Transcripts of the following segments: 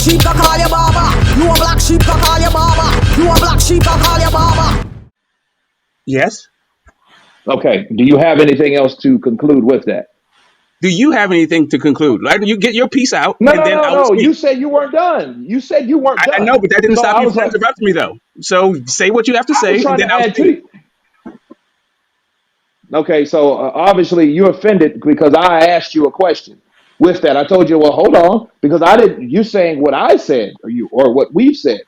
sheep, I call you barber. You a black sheep, I call you barber. You a black sheep, I call you barber. Yes. Okay. Do you have anything else to conclude with that? Do you have anything to conclude? Like, you get your piece out, No, and no, then no, I will no. speak. You said you weren't done. You said you weren't I done. know, but that didn't So stop I you was from like, interrupting me, though. So say what you have to I was say, and trying then to I'll add to speak. you. Okay, so obviously you're offended because I asked you a question. With that, I told you, well, hold on, because I didn't. You saying what I said, or what we've said.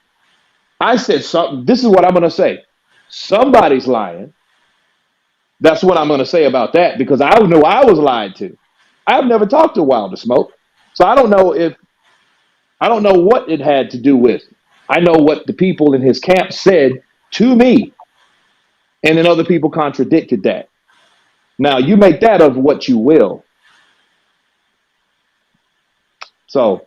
I said something. This is what I'm going to say. Somebody's lying. That's what I'm going to say about that because I knew I was lied to. I've never talked to Wild to Smoke, so I don't know what it had to do with. I know what the people in his camp said to me, and then other people contradicted that. Now you make that of what you will. So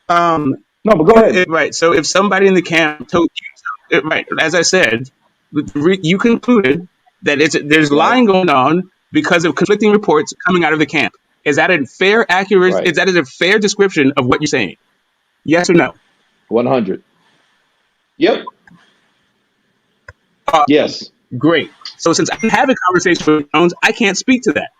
Um, no, but go ahead. right. So if somebody in the camp told you, right, as I said, you concluded that there's Right, lying going on because of conflicting reports coming out of the camp. Is that a fair, accurate? right. Is that a fair description of what you're saying? Yes or no? 100. Yep. Awesome. Yes. Great. So since I have a conversation with Jones, I can't speak to that.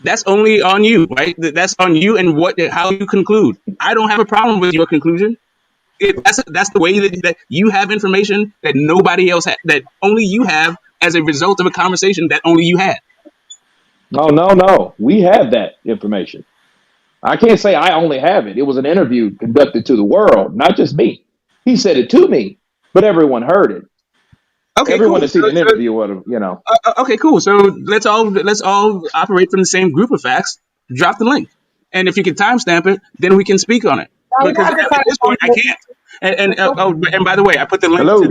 That's only on you, right? That's on you and how you conclude. I don't have a problem with your conclusion. That's the way that you have information that nobody else that only you have as a result of a conversation that only you had. No, no, no. We have that information. I can't say I only have it. It was an interview conducted to the world, not just me. He said it to me, but everyone heard it. Okay, Everyone cool. that seen an interview would have. Okay, cool. So let's all operate from the same group of facts. Drop the link, and if you can timestamp it, then we can speak on it. No, we don't Because have the at this point, I time. can't. And by the way, I put the link to Hello.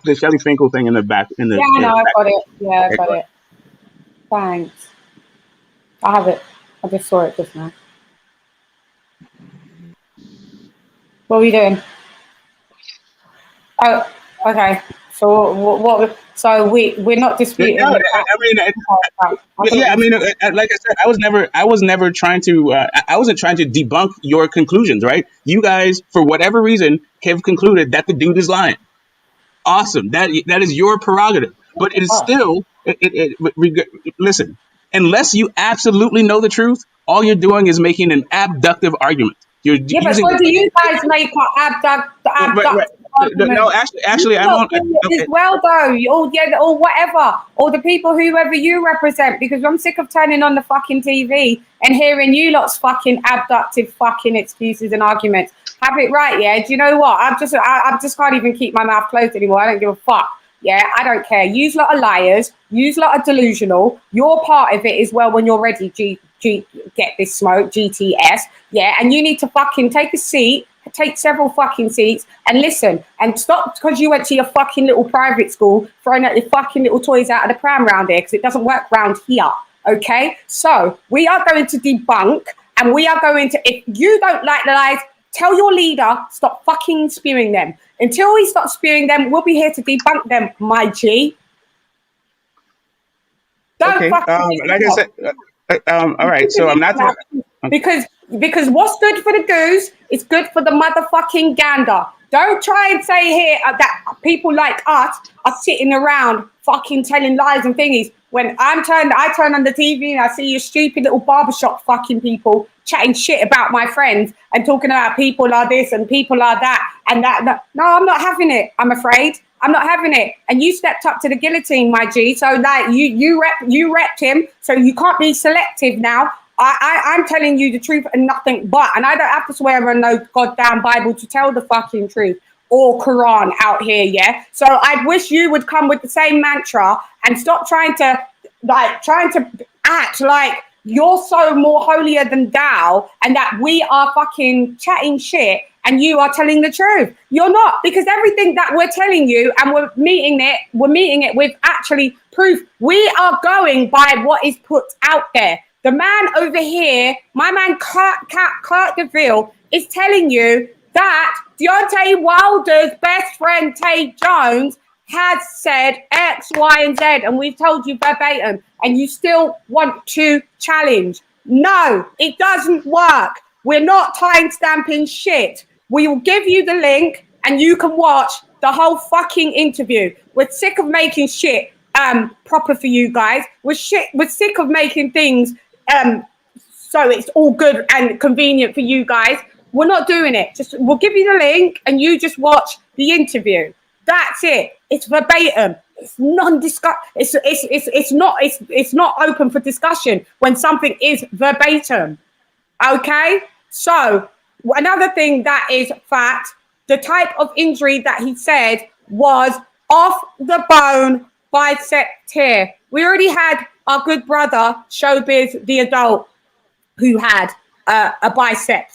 the Shelly Finkel thing in the back in the Yeah, no, I back. got it. Yeah, I Okay, got go it. Thanks. I have it. I just saw it just now. What are we doing? Oh, okay. So what so we're not disputing No, the fact. I mean, I I mean, like I said, I was never trying to, I wasn't trying to debunk your conclusions, right? You guys, for whatever reason, have concluded that the dude is lying. Awesome, that is your prerogative, but it is still, listen, unless you absolutely know the truth, all you're doing is making an abductive argument. You're Yeah, but using so do you guys make right. abduct No, arguments? actually, You I lot won't. do it as well, though. Or yeah, or whatever, or the people whoever you represent. Because I'm sick of turning on the fucking TV and hearing you lot's fucking abductive fucking excuses and arguments. Have it right, yeah. Do you know what? I just can't even keep my mouth closed anymore. I don't give a fuck. Yeah, I don't care. Use lot of liars. Use lot of delusional. You're part of it as well when you're ready. Get this smoke, GTS. Yeah, and you need to fucking take a seat, take several fucking seats, and listen. And stop because you went to your fucking little private school throwing out your fucking little toys out of the pram round here because it doesn't work round here. Okay, so we are going to debunk, and we are going to. If you don't like the lies, tell your leader stop fucking spewing them. Until he stops spewing them, we'll be here to debunk them, my G. Don't Okay. fucking Like I said, all right. So I'm not. because what's good for the goose is good for the motherfucking gander. Don't try and say here that people like us are sitting around fucking telling lies and thingies. When I turn on the TV and I see you stupid little barbershop fucking people chatting shit about my friends and talking about people are this and people are that and that. No, I'm not having it. I'm afraid. I'm not having it. And you stepped up to the guillotine, my G. So like you repped him. So you can't be selective now. I'm telling you the truth and nothing but. And I don't have to swear on no goddamn Bible to tell the fucking truth or Quran out here, yeah? So I wish you would come with the same mantra and stop trying to act like you're so more holier than thou and that we are fucking chatting shit and you are telling the truth. You're not, because everything that we're telling you and we're meeting it with actually proof. We are going by what is put out there. The man over here, my man Kurt DeVille, is telling you that Deontay Wilder's best friend, Tay Jones, has said X, Y, and Z, and we've told you verbatim, and you still want to challenge. No, it doesn't work. We're not time stamping shit. We will give you the link and you can watch the whole fucking interview. We're sick of making shit proper for you guys. We're sick of making things so it's all good and convenient for you guys. We're not doing it. We'll give you the link and you just watch the interview. That's it. It's verbatim. It's non-discuss. It's not open for discussion when something is verbatim. Okay. So another thing that is fact, the type of injury that he said was off the bone bicep tear. We already had our good brother Showbiz the adult who had a bicep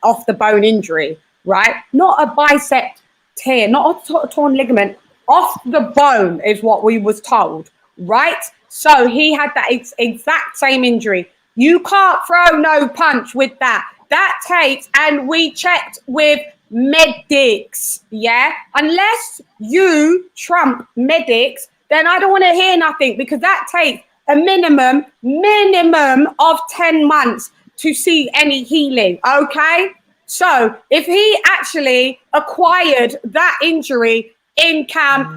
off the bone injury, right? Not a bicep tear, not a torn ligament, off the bone is what we was told, right? So he had that exact same injury. You can't throw no punch with that. That takes, and we checked with medics, yeah? Unless you trump medics, then I don't want to hear nothing, because that takes a minimum of 10 months to see any healing, okay? So if he actually acquired that injury in camp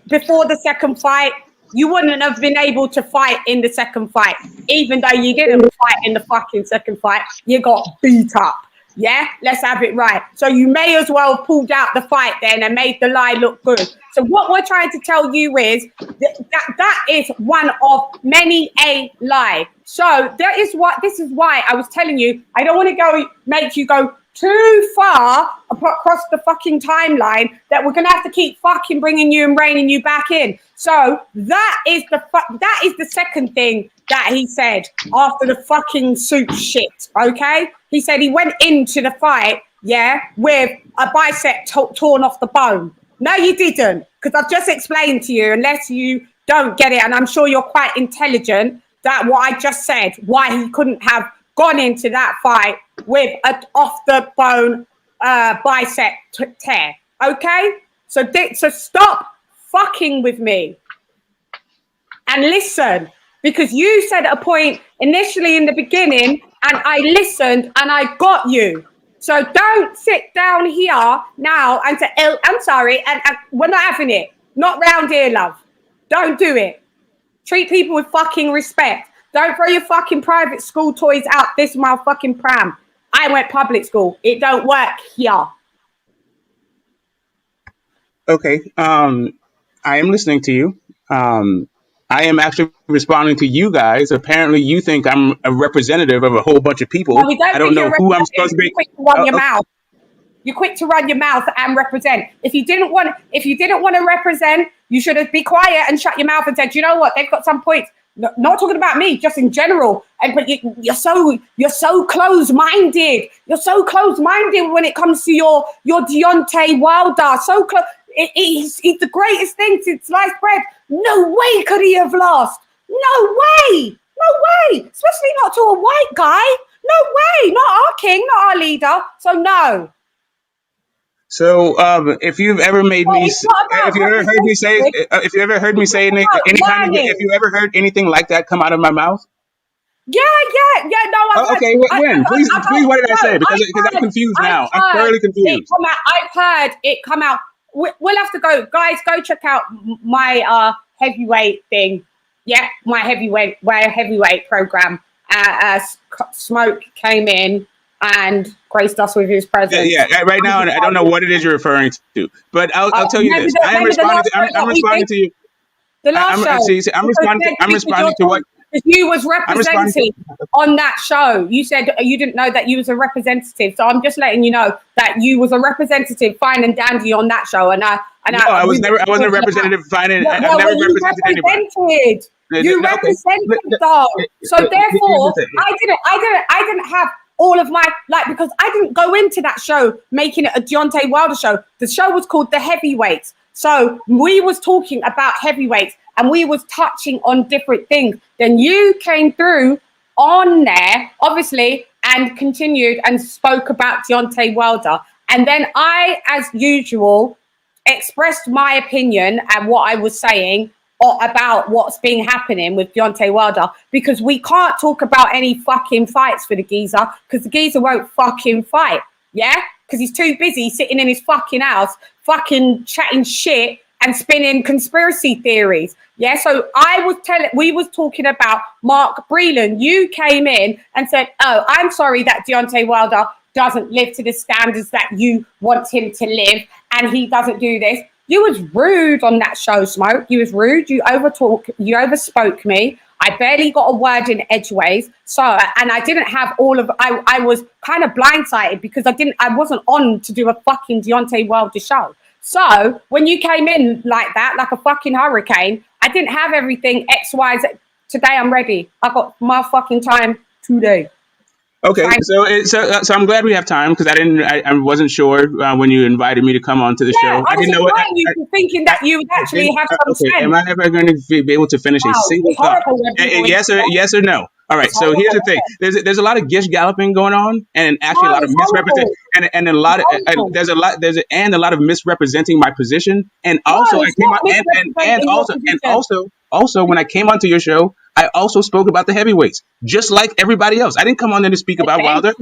before the second fight, you wouldn't have been able to fight in the second fight. Even though you didn't fight in the fucking second fight, you got beat up. Yeah, let's have it right. So you may as well have pulled out the fight then and made the lie look good. So what we're trying to tell you is that is one of many a lie. So this is why I was telling you, I don't want to make you go too far across the fucking timeline that we're gonna have to keep fucking bringing you and reining you back in. So that is the second thing that he said after the fucking suit shit. Okay, he said he went into the fight, yeah, with a bicep torn off the bone. No, you didn't, because I've just explained to you. Unless you don't get it, and I'm sure you're quite intelligent, that what I just said, why he couldn't have gone into that fight with an off the bone bicep tear. Okay, so stop fucking with me and listen, because you said a point initially in the beginning and I listened and I got you. So don't sit down here now and say, oh, I'm sorry, and we're not having it. Not round here, love. Don't do it. Treat people with fucking respect. Don't throw your fucking private school toys out this motherfucking pram. I went public school. It don't work here. Okay. I am listening to you. I am actually responding to you guys. Apparently, you think I'm a representative of a whole bunch of people. Well, I don't know who I'm supposed to be. You're quick to run your mouth. You're quick to run your mouth and represent. If you didn't want to represent, you should have been quiet and shut your mouth and said, you know what, they've got some points. Not talking about me, just in general. But you're so close-minded. You're so close-minded when it comes to your Deontay Wilder. So close. He's the greatest thing since sliced bread. No way could he have lost. No way. Especially not to a white guy. No way. Not our king, not our leader. So no. So, if you've ever mave me, if you ever heard me say, if you ever heard me say any kind of, if you ever heard anything like that come out of my mouth? Yeah. No. Okay, when? Please, what did I say? Because I'm confused now. I'm thoroughly confused. I've heard it come out. We'll have to go, guys. Go check out my heavyweight thing. Yeah, my heavyweight program. Smoke came in and graced us with his presence. Yeah. Right now, I don't know what it is you're referring to, but I'll tell you this. I'm responding to you. The last show. I'm responding to what you was represented on that show. You said you didn't know that you was a representative, so I'm just letting you know that you was a representative, fine and dandy, on that show. I wasn't a representative, fine and I've never represented anybody. You represented though. So therefore, I didn't have all of my, because I didn't go into that show making it a Deontay Wilder show. The show was called The Heavyweights. So we was talking about heavyweights and we was touching on different things. Then you came through on there, obviously, and continued and spoke about Deontay Wilder. And then I, as usual, expressed my opinion and what I was saying. or about what's been happening with Deontay Wilder, because we can't talk about any fucking fights for the geezer, because the geezer won't fucking fight, yeah? Because he's too busy sitting in his fucking house, fucking chatting shit and spinning conspiracy theories, yeah? So we was talking about Mark Breland. You came in and said, oh, I'm sorry that Deontay Wilder doesn't live to the standards that you want him to live, and he doesn't do this. You was rude on that show, Smoke. You was rude. You overspoke me. I barely got a word in edgeways. So, and I didn't have I was kind of blindsided because I wasn't on to do a fucking Deontay Wilder show. So when you came in like that, like a fucking hurricane, I didn't have everything X, Y, Z. Today I'm ready. I got my fucking time today. Okay, so I'm glad we have time, because I wasn't sure when you invited me to come on to the show. I didn't know you thinking that you would actually have some sense. Am I ever going to be able to finish a single thought? Yes or no? All right. So here's the thing. There's a lot of gish galloping going on, and actually a lot of misrepresentation, and a lot of there's a lot of misrepresenting my position, and also also when I came onto your show, I also spoke about the heavyweights, just like everybody else. I didn't come on there to speak about Wilder,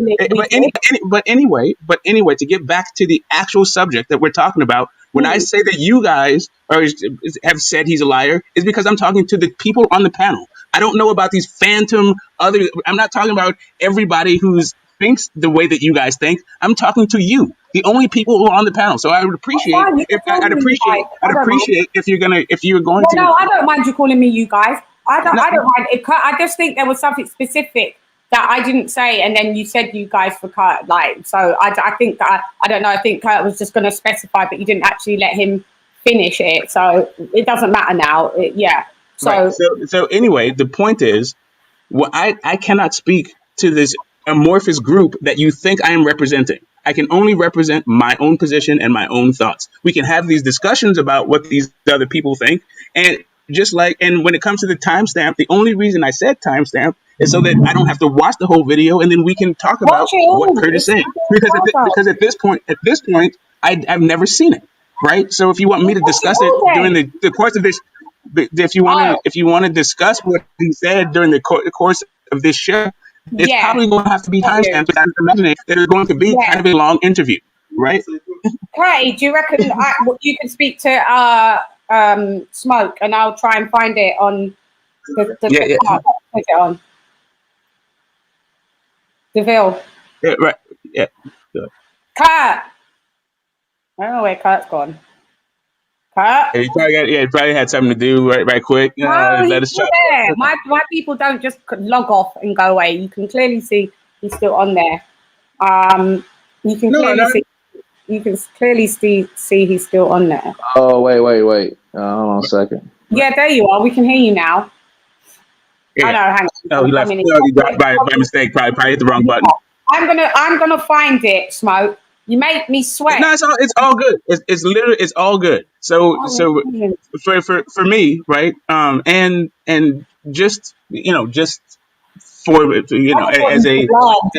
but anyway, to get back to the actual subject that we're talking about, when I say that you guys have said he's a liar, is because I'm talking to the people on the panel. I don't know about these phantom I'm not talking about everybody who thinks the way that you guys think. I'm talking to you, the only people who are on the panel. So I would appreciate if you're going to. No, I don't mind you calling me you guys. I don't mind. I just think there was something specific that I didn't say, and then you said you guys for Kurt. Like, so I think that I don't know. I think Kurt was just going to specify, but you didn't actually let him finish it. So it doesn't matter now. So anyway, the point is, I cannot speak to this amorphous group that you think I am representing. I can only represent my own position and my own thoughts. We can have these discussions about what these other people think, and when it comes to the timestamp, the only reason I said timestamp is so that I don't have to watch the whole video, and then we can talk about what Kurt is saying. Because at this point, I've never seen it, right? So if you want me to discuss it during the course of this, if you want to discuss what he said during the course of this show, it's probably going to have to be timestamped. Because I'm imagining that it's going to be kind of a long interview, right? Hey, do you reckon you can speak to Smoke, and I'll try and find it on put it on DeVille. Yeah, right. Yeah. Good. Kurt. I don't know where Kurt's gone. Kurt. He probably had something to do right quick. No, he's still there. My people don't just log off and go away. You can clearly see he's still on there. You can clearly see he's still on there. Oh, wait. Hold on a second. Yeah, there you are. We can hear you now. Yeah. I know, hang on. Oh, he left. He dropped by mistake. Probably hit the wrong button. I'm gonna find it, Smoke. You make me sweat. No, it's all good. It's literally all good. So for me, right? And just for as a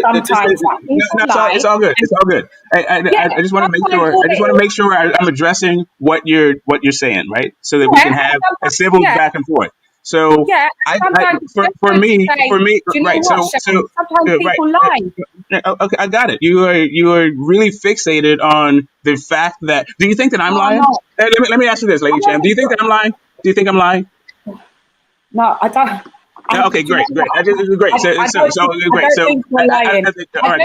it's all good. It's all good. I just want to make sure I'm addressing what you're saying, right? So that we can have a civil back and forth. So for me, right? So sometimes people lie. Okay, I got it. You are really fixated on the fact that. Do you think that I'm lying? No. Let me ask you this, Lady Chann. Do you think that I'm lying? Do you think I'm lying? No, I don't. Okay, great. I just great. So great. So I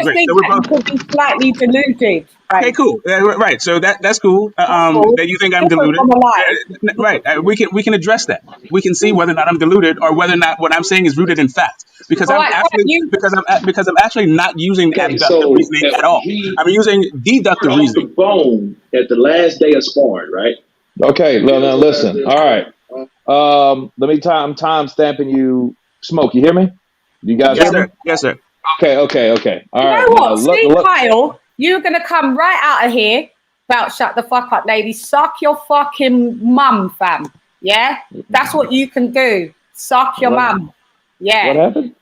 think it could be slightly deluded. Right? Okay, cool. Right. So that's cool. That you think I'm deluded. Right. We can address that. We can see whether or not I'm deluded, or whether or not what I'm saying is rooted in fact. Because I'm actually not using abductive reasoning at all. I'm using deductive reasoning. The phone at the last day of sparring, right? Okay. Now listen. All right. Let me I'm time stamping you. Smoke, you hear me? You guys hear me? Yes, sir. Okay. All right. You know what? Steve Kyle, you're going to come right out of here about shut the fuck up, lady. Suck your fucking mum, fam. Yeah? That's what you can do. Suck your mum. Yeah. What happened?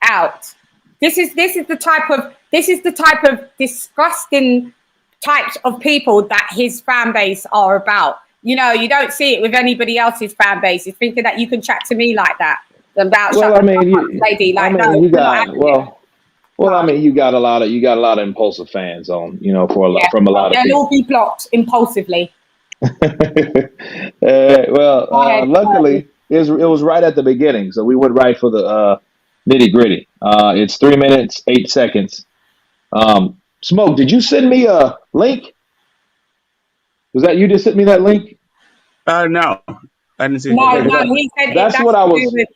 Out. This is the type of disgusting types of people that his fan base are about. you know, you don't see it with anybody else's fan base. It's thinking that you can chat to me like that about Well, shut I the mean, fuck up, lady. Like, no, you we're not got having it. well, I No. mean, you got a lot of impulsive fans on, Yeah, from a lot of they'll people. all be blocked impulsively. Go ahead. Luckily, it was right at the beginning, so we went right for the nitty gritty. It's 3 minutes 8 seconds. Smoke, did you send me a link? Was that you just sent me that link? No, I didn't see No, Okay, that. because he said that's that's what I to do was with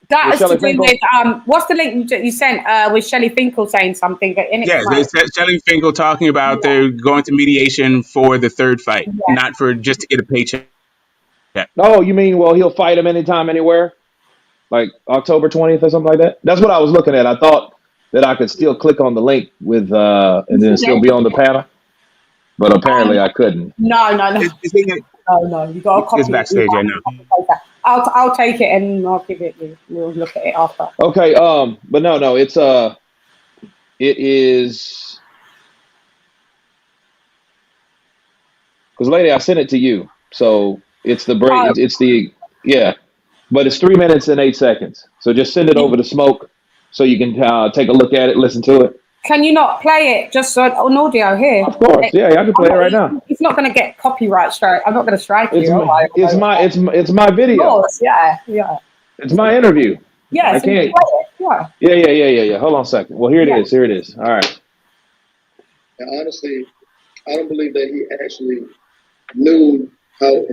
that with is to Shelly do Finkel. with what's the link you sent with Shelley Finkel saying something in it? Yes, it's Shelly Finkel talking about they're going to mediation for the third fight, Yeah. not for just to get a paycheck. Oh, you mean he'll fight him anytime, anywhere, like October 20th or something like that? That's what I was looking at. I thought that I could still click on the link with and then still be on the panel, but apparently I couldn't. No. It's in the, No, you got to it's copy it. backstage, I know. I'll take it and I'll give it you. We'll look at it after. Okay, but no, it is because lady, I sent it to you, so it's the break. Oh, It's the yeah, but it's 3 minutes and 8 seconds. So just send it over to Smoke so you can take a look at it, listen to it. can you not play it just on audio here? Of course, yeah, I can play it right now. It's not going to get copyright strike. I'm not going to strike you. It's my video. Yours, yeah. It's my interview. Yeah, I so you can't. play it, Yeah. Hold on a second. Well, here it is. Here it is. All right. And honestly, I don't believe that he actually knew how,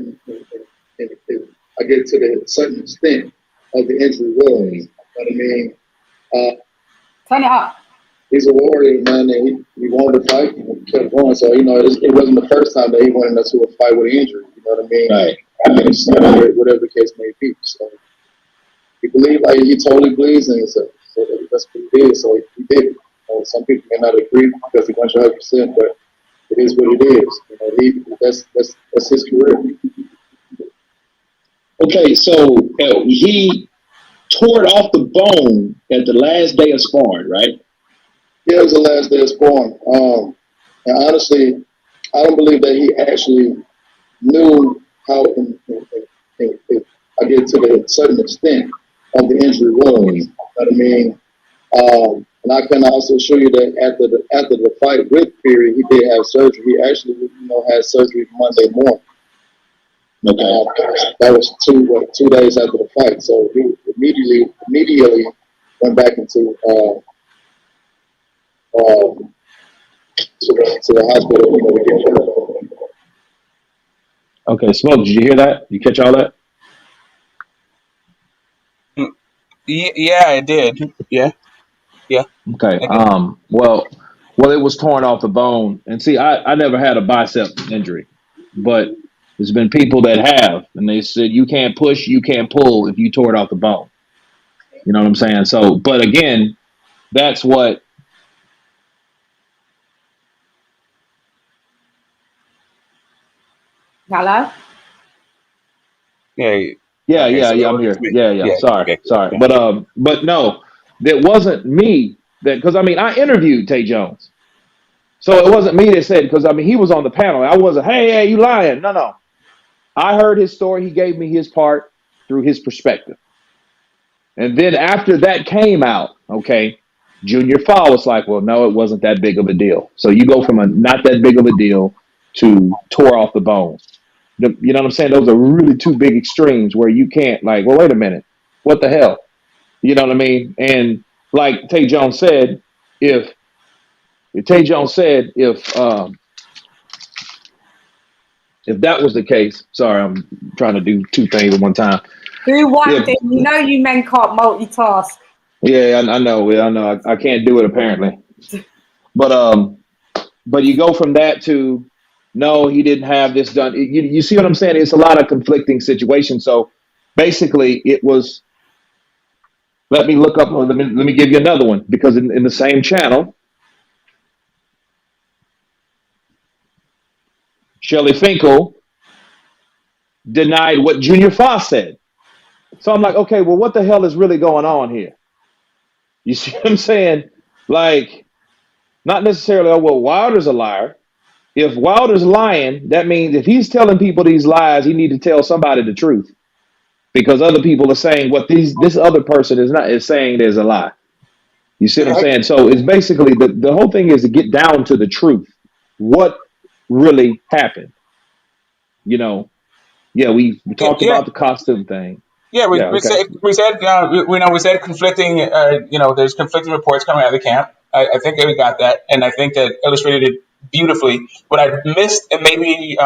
I get to the certain extent of the injury was. But I mean, Turn it up. he's a warrior, man, and he wanted to fight and kept going. So, it wasn't the first time that he went into a fight with an injury. You know what I mean? Right. Whatever the case may be. So, he believed, like, he totally believes in himself. So that's what he did. So he did it. Some people may not agree because he went 100%, but it is what it is. That's his career. Okay, so he tore it off the bone at the last day of sparring, right? Yeah, it was the last day of sparring. And honestly, I don't believe that he actually knew how, I get to the certain extent of the injury was. You know what I mean? And I can also show you that after the fight with Fury, he did have surgery. He actually, had surgery Monday morning. Okay. That was 2 days after the fight. So he immediately went back into to the hospital. Okay, Smoke. Did you hear that? You catch all that? Yeah, I did. Yeah. Okay. I did. Well, it was torn off the bone. And see, I never had a bicep injury, but there's been people that have, and they said you can't push, you can't pull if you tore it off the bone. You know what I'm saying? So, but again, that's what. Hello? Yeah. Yeah, Okay, so I'm here. it's me. Yeah. Okay. Sorry. Okay. But no, that wasn't me. Because I interviewed Tay Jones, so it wasn't me that said. Because he was on the panel. I wasn't. Hey, you lying? No. I heard his story. He gave me his part through his perspective, and then after that came out, okay, Junior Fall was like, well, no, it wasn't that big of a deal. So you go from a not that big of a deal to tore off the bone. You know what I'm saying? Those are really two big extremes where you can't well, wait a minute. What the hell? You know what I mean? And like Tay Jones said, if that was the case, sorry, I'm trying to do two things at one time. Do one thing. You men can't multitask. Yeah, I know. I can't do it apparently. But you go from that to no, he didn't have this done. You see what I'm saying? It's a lot of conflicting situations. So basically, it was. Let me look up. Let me give you another one because in the same channel, Shelley Finkel denied what Junior Foss said. So I'm like, okay, well, what the hell is really going on here? You see what I'm saying? Like, not necessarily, oh, well, Wilder's a liar. If Wilder's lying, that means if he's telling people these lies, he need to tell somebody the truth because other people are saying what this other person is saying there's a lie. You see what I'm saying? So it's basically the whole thing is to get down to the truth. What really happened? You know, yeah, we Yeah, talked yeah, about the costume thing. yeah. Yeah, okay. We said we said conflicting. There's conflicting reports coming out of the camp. I think that we got that, and I think that illustrated it beautifully. What I missed, and maybe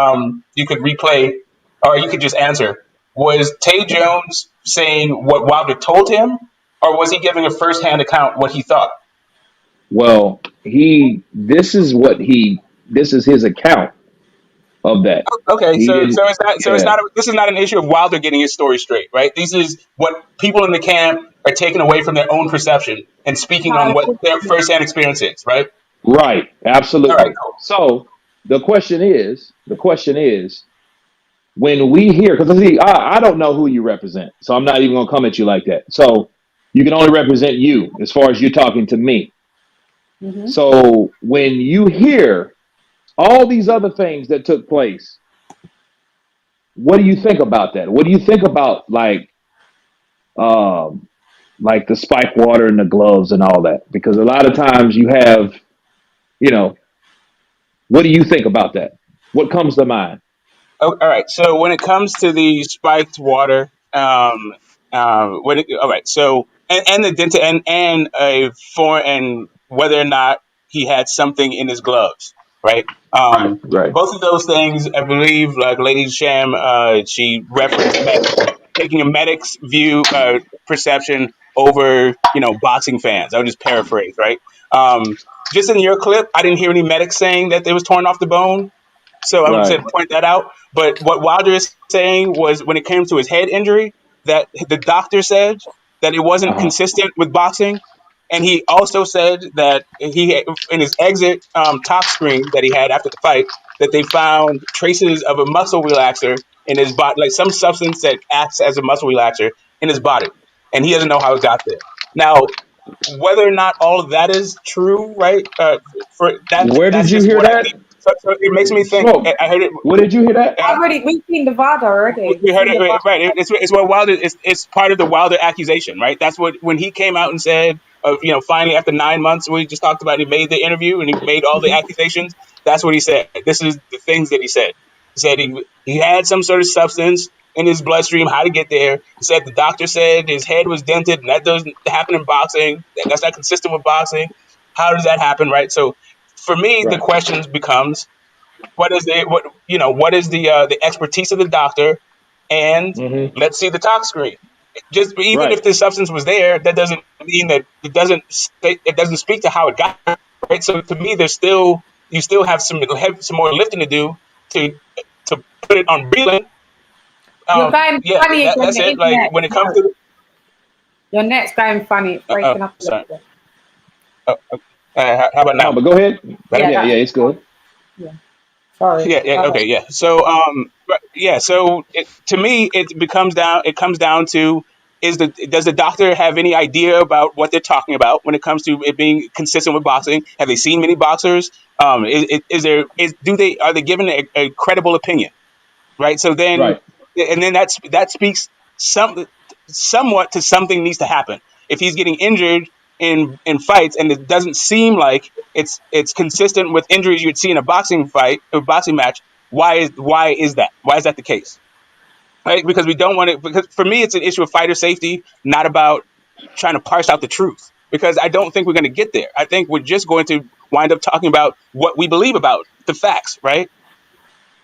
you could replay, or you could just answer, was Tay Jones saying what Wilder told him, or was he giving a firsthand account what he thought? Well, this is his account of that. Okay, He didn't. it's Yeah, not this is not an issue of Wilder getting his story straight, right? This is what people in the camp are taking away from their own perception and speaking on what their firsthand experience is, right? right. All right, Absolutely. cool. So the question is, when we hear, because I don't know who you represent, so I'm not even gonna come at you like that. So you can only represent you as far as you're talking to me. Mhm. So when you hear all these other things that took place, what do you think about that? What do you think about um like the spike water and the gloves and all that? Because a lot of times you have, you know, what do you think about that? What comes to mind? Oh, all right. So when it comes to the spiked water, all right. So and the dent and a foreign and whether or not he had something in his gloves, right? Right. Both of those things, I believe, like Lady Sham, she referenced taking a medic's view perception over boxing fans. I would just paraphrase, right? Just in your clip, I didn't hear any medics saying that they was torn off the bone. So I would Right. say point that out. But what Wilder is saying was when it came to his head injury, that the doctor said that it wasn't Uh-huh. consistent with boxing. And he also said that he, in his exit talk screen that he had after the fight, that they found traces of a muscle relaxer in his body, like some substance that acts as a muscle relaxer in his body. And he doesn't know how it got there. Now, whether or not all of that is true, right? For Where did that's you just hear what I that? think. So it makes me think. Smoke. I heard it. Where did you hear that? Uh, We've seen the VADA already. we We've heard seen the it right. VADA. It's what Wilder. It's part of the Wilder accusation, right? That's what when he came out and said, finally after 9 months, we just talked about. He made the interview and he made all the accusations. That's what he said. This is the things that he said. He said he had some sort of substance in his bloodstream. How to get there? He said the doctor said his head was dented, and that doesn't happen in boxing. That's not consistent with boxing. How does that happen, right? So for me, the Right. questions becomes what is the expertise of the doctor, and Mm-hmm. let's see the tox screen. Just even Right. if the substance was there, that doesn't mean that it doesn't speak to how it got there, right. So to me, there's still you still have some more lifting to do to to put it on breathing. You're going Yeah, funny again, that's the it. Like internet. when it comes No, to your net's going funny. It's breaking up a little sorry. bit. How about No, now? but go ahead. Better? Yeah, Yeah, yeah, it's good. yeah. Sorry. Yeah, yeah, okay, yeah. So, to me, it comes down to does the doctor have any idea about what they're talking about when it comes to it being consistent with boxing? Have they seen many boxers? Are they given a credible opinion? Right. So then, Right. and then that speaks somewhat to something needs to happen. If he's getting injured in fights and it doesn't seem like it's consistent with injuries you'd see in a boxing fight, a boxing match, why is that? Why is that the case? Right? Because we don't want it. Because for me, it's an issue of fighter safety, not about trying to parse out the truth. Because I don't think we're going to get there. I think we're just going to wind up talking about what we believe about the facts, right?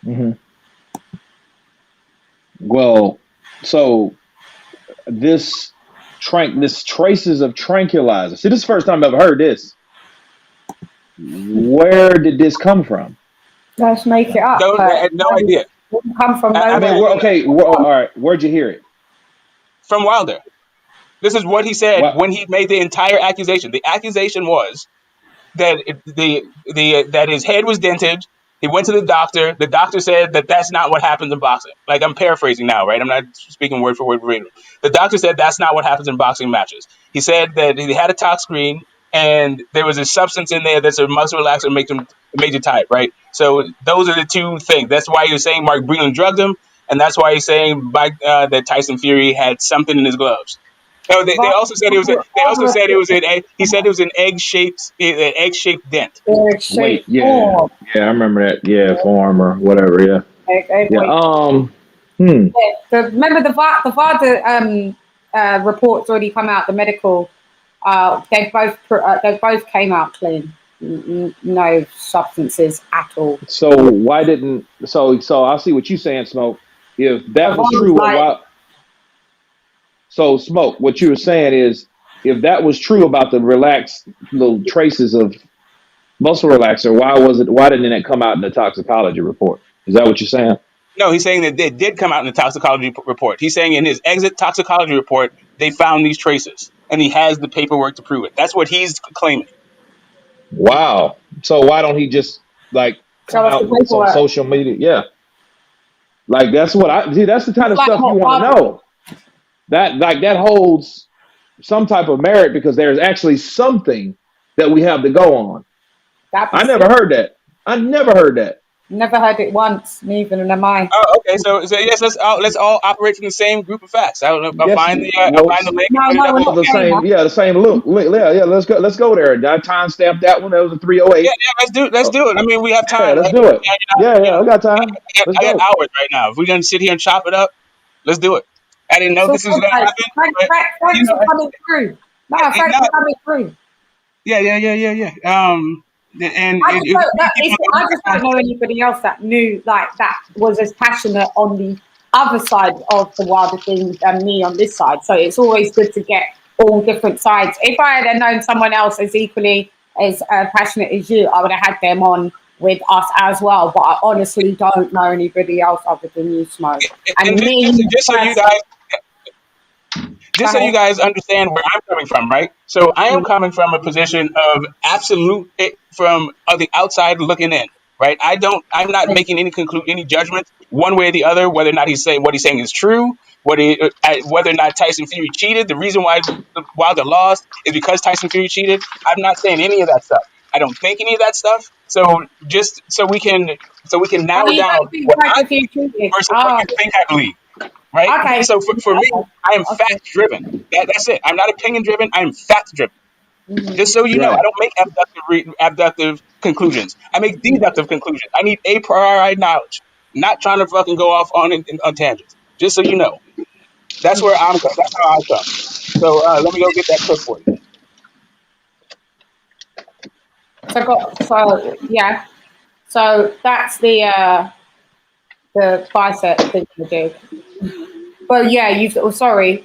Mm-hmm. Well, so this traces of tranquilizer. See, this is the first time I've ever heard this. Where did this come from? Let's make it up. Don't I had no idea. It didn't come from I I mean, mean, nowhere. all right. Where'd you hear it? from Wilder. This is what he said What? when he made the entire accusation. The accusation was that that his head was dented. He went to the doctor. The doctor said that that's not what happens in boxing. Like I'm paraphrasing now, right? I'm not speaking word for word verbatim. The doctor said that's not what happens in boxing matches. He said that he had a tox screen and there was a substance in there that's a muscle relaxer, makes them major type, right? So those are the two things. That's why you're saying Mark Breland drugged him, and that's why you're saying that Tyson Fury had something in his gloves. Oh, they also said it was. They also said it was an. He said it was an egg-shaped dent. Wait, yeah, I remember that. Yeah, form or whatever. Yeah, yeah. Remember the VADA reports already come out. The medical, they both came out clean. No substances at all. So why didn't? So I see what you're saying, Smoke. If that was true, why? So Smoke, what you were saying is, if that was true about the relaxed little traces of muscle relaxer, why didn't it come out in the toxicology report? Is that what you're saying? No, he's saying that it did come out in the toxicology report. He's saying in his exit toxicology report, they found these traces, and he has the paperwork to prove it. That's what he's claiming. Wow. So why don't he just come out with some social media? Yeah. Like that's what that's the kind of stuff you want to know. That holds some type of merit because there's actually something that we have to go on. I never heard that. Never heard it once. Neither am I. Oh, okay. So yes, let's all operate from the same group of facts. I'll find the link. The same look. Yeah, let's go there. I timestamped that one. That was a 308. Yeah, let's do it. I mean, we have time. Yeah, let's do it. I got time. I got hours right now. If we're gonna sit here and chop it up, let's do it. I didn't know this was gonna happen. Thanks for coming through. Thanks for coming through. Yeah. And I just don't know anybody else that knew that was as passionate on the other side of the wilder thing than me on this side. So it's always good to get all different sides. If I had known someone else as equally as passionate as you, I would have had them on with us as well. But I honestly don't know anybody else other than you, Smoke. And just so you guys understand where I'm coming from, right? So I am coming from a position of absolute, from the outside looking in, right? I'm not making any judgments one way or the other, whether or not what he's saying is true, whether or not Tyson Fury cheated. The reason why Wilder lost is because Tyson Fury cheated. I'm not saying any of that stuff. I don't think any of that stuff. So just so we can narrow down what I think versus what you think I believe. Right. Okay. So for me, I am fact driven. That's it. I'm not opinion driven. I'm fact driven. Just so you know, I don't make abductive conclusions. I make deductive conclusions. I need a priori knowledge. Not trying to fucking go off on tangents. Just so you know, that's where I'm. That's how I come. So let me go get that clip for you. So that's the bicep thing to do. But yeah, sorry.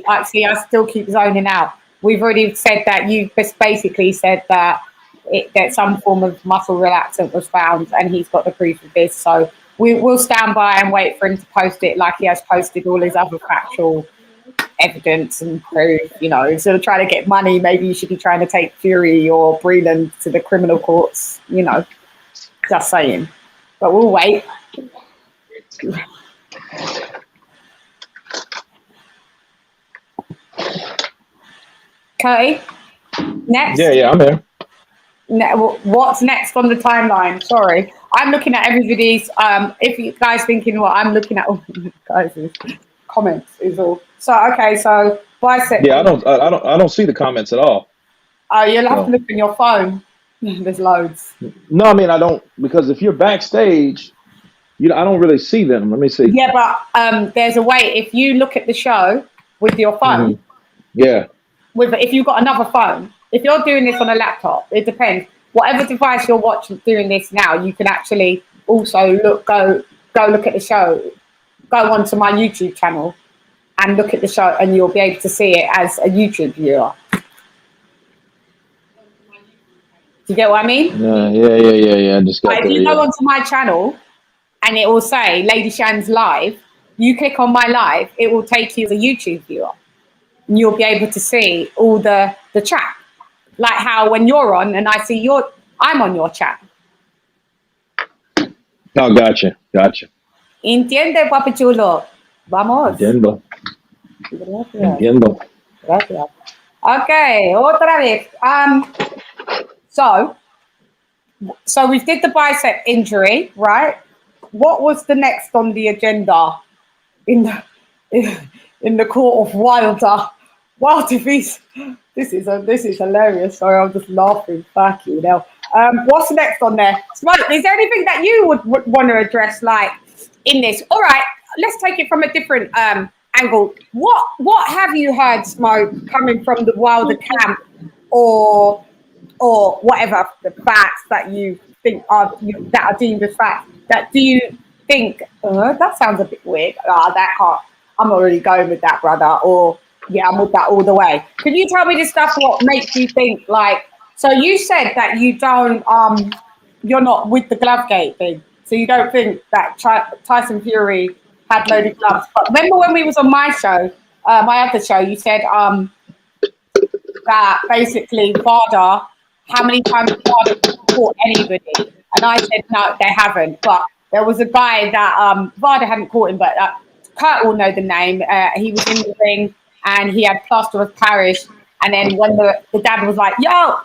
Actually, I still keep zoning out. We've already said that you just basically said that that some form of muscle relaxant was found, and he's got the proof of this. So we'll stand by and wait for him to post it, like he has posted all his other factual evidence and proof. Instead of trying to get money, maybe you should be trying to take Fury or Breland to the criminal courts. Just saying. But we'll wait. Okay. Next. Yeah, I'm there. What's next on the timeline? Sorry, I'm looking at everybody's. If you guys thinking what I'm looking at, guys' comments is all. So okay, so bicep. Yeah, I don't see the comments at all. Oh, you'll have to look on your phone. There's loads. No, I mean I don't, because if you're backstage, I don't really see them. Let me see. Yeah, but there's a way. If you look at the show with your phone. Mm-hmm. Yeah. If you've got another phone, if you're doing this on a laptop, it depends. Whatever device you're watching doing this now, you can actually also go look at the show. Go onto my YouTube channel and look at the show, and you'll be able to see it as a YouTube viewer. Do you get what I mean? Yeah. I just got if you go onto my channel and it will say Lady Chann's live, you click on my live, it will take you as a YouTube viewer. And you'll be able to see all the chat. Like how when you're on and I see I'm on your chat. Oh, gotcha. Entiende, papi chulo. Vamos. Entiendo. Gracias. Okay, otra vez. So we did the bicep injury, right? What was the next on the agenda in the in the court of Wilder? Wilder this is hilarious. Sorry, I'm just laughing. Fuck you know. What's next on there? Smoke, is there anything that you would want to address, like in this? All right, let's take it from a different angle. What have you heard, Smoke, coming from the Wilder camp, or whatever the facts that you think that are deemed as facts? That do you think that sounds a bit weird? That can't. I'm not really going with that, brother. Or yeah, I'm with that all the way. Can you tell me this stuff? What makes you think like? So you said that you don't you're not with the glove gate thing. So you don't think that Tyson Fury had loaded gloves. But remember when we was on my show, my other show, you said that basically VADA, how many times VADA caught anybody? And I said, no, they haven't. But there was a guy that VADA hadn't caught him, but Kurt will know the name. He was in the ring and he had plaster of Paris. And then when the dad was like, yo,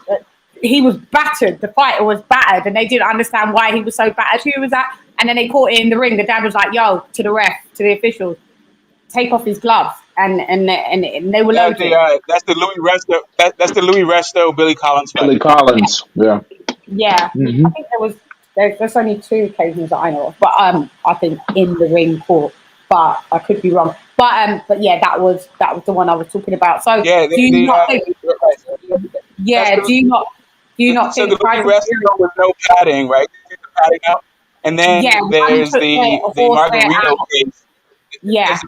he was battered. The fighter was battered and they didn't understand why he was so battered. Who was that? And then they caught it in the ring. The dad was like, yo, to the ref, to the officials, take off his gloves. And they were loaded. That's the Louis Resto. That's the Louis Resto Billy Collins fight. Billy Collins, yeah. Yeah, Mm-hmm. I think there's only 2 occasions that I know of, but I think in the ring court, but I could be wrong. But yeah, that was the one I was talking about. So Yeah, do you not think? Yeah, do you not so think? the Louis Resto with no padding, right? They took the padding out, and then there's the Margarito case. Yeah.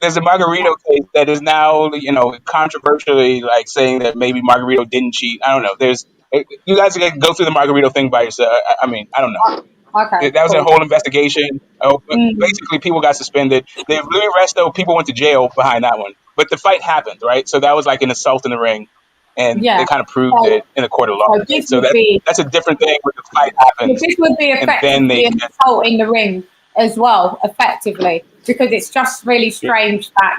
There's a Margarito case that is now, controversially like saying that maybe Margarito didn't cheat. I don't know. You guys can go through the Margarito thing by yourself. I mean, I don't know. Okay. That was a whole investigation. Basically, people got suspended. The Louis Resto, people went to jail behind that one. But the fight happened, right? So that was like an assault in the ring, and they kind of proved it in a court of law. So that's a different thing when the fight happens. This would be effectively an assault in the ring as well, effectively, because it's just really strange that